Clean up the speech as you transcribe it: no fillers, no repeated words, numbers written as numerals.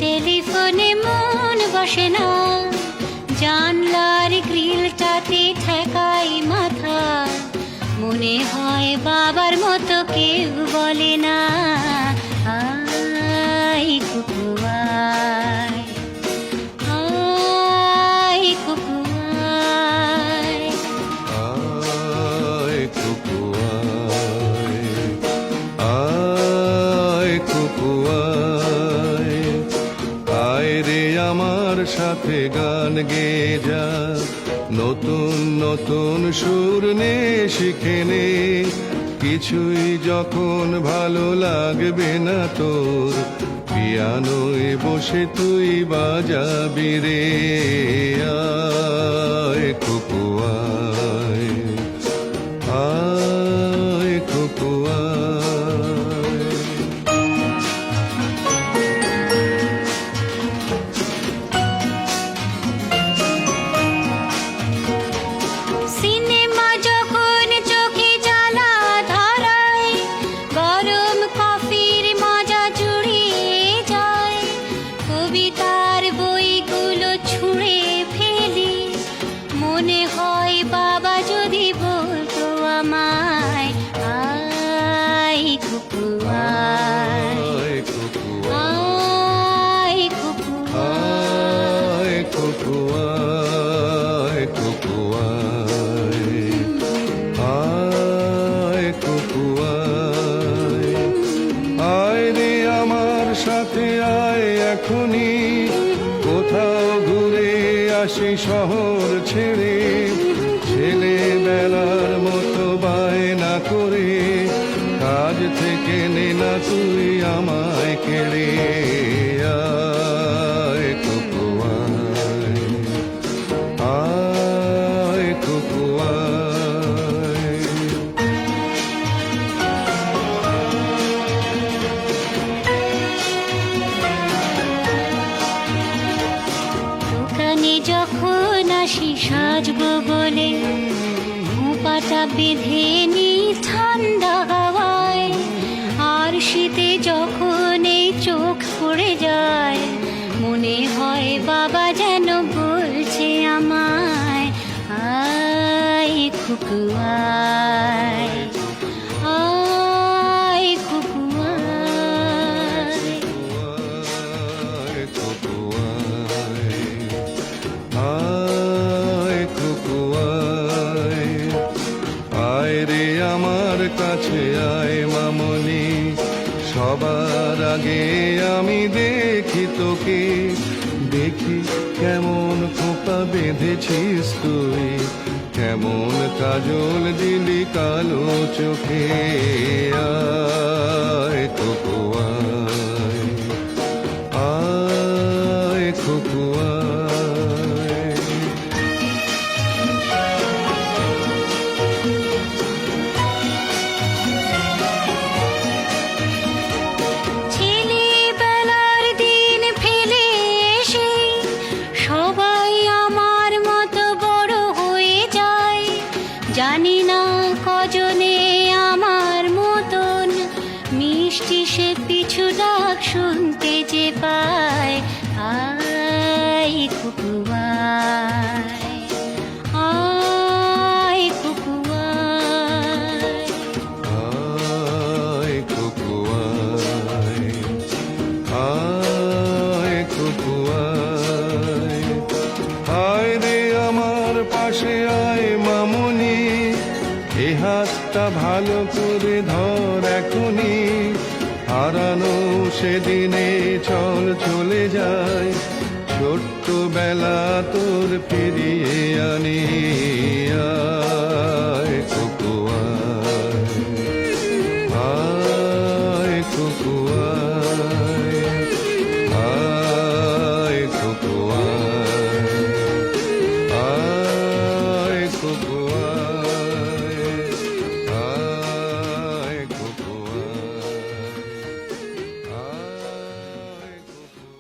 টেলিফোনে মন বসে না, জানলার গ্রিলটাতে ঠেকাই মাথা, মনে হয় বাবার মতো কেউ বলে না, আয় কুকু আয়, আয় কুকু আয়। আয় কুকু আয়, আয় কুকু আয়, আয় রে আমার সাথে গান গেয়ে যা, নতুন নতুন সুর নে শিখে নে, কিছুই যখন ভালো লাগবে না তোর, পিয়ানোয় বসে তুই বাজাবি রে, আয় কুকু আয়, আয় কুকু আয়। সিনেমা যখন চোখে জ্বালা ধরায়, গরম কফির মজা জুড়িয়ে যায়, কবিতার বইগুলো ছুঁড়ে ফেলি, মনে হয় বাবা যদি বলতো আমায়, আয় কুকু আয়, আয় কুকু আয় কুকু আয়, কুকু আয়, কুকু আয়, আয় কুকু আয়, আয় রে আমার সাথে আয় এখনই, কোথাও ঘুরে আসি শহর ছেড়ে, ছেলেবেলার মতো বায়না করে, কাজ থেকে নে না তুই আমায় কেড়ে, আয় কুকু আয়, আয় কুকু আয়। দোকানে যখন আসি সাজবো বলে, খোঁপাটা বেঁধে নি ঠান্ডা হাওয়ায়, আর শীতে যখন এই চোখ পড়ে যায়, মনে হয় বাবা যেন বলছে আমায়, আয় কুকু আয়, আয় কুকু আয়। আয় কুকু আয়, আয় কুকু আয়, আয় রে আমার কাছে আয় মামনি, সবার আগে আমি দেখি তোকে, দেখি কেমন খোপা বেঁধেছিস তুই, কেমন কাজল দিলি কালো চোখে, আয় কুকু আয়, আয় কুকু আয়। ছেলেবেলার দিন ফেলে এসে সবাই আমার মতো বড় হয়ে যায়, জানি না কজনে আমার মতন মিষ্টি সে পিছু ডাক শুনতে যে পায়, আয় কুকু আয়, আয় কুকু আয়। আয় কুকু আয়, আয় কুকু আয়, আয় রে আমার পাশে আয় মামনি, এ হাতটা ভালো করে ধর এখনই, হারানো সেদিনে চল চলে যায়, ছোট্ট বেলা তোর ফিরিয়ে আনি,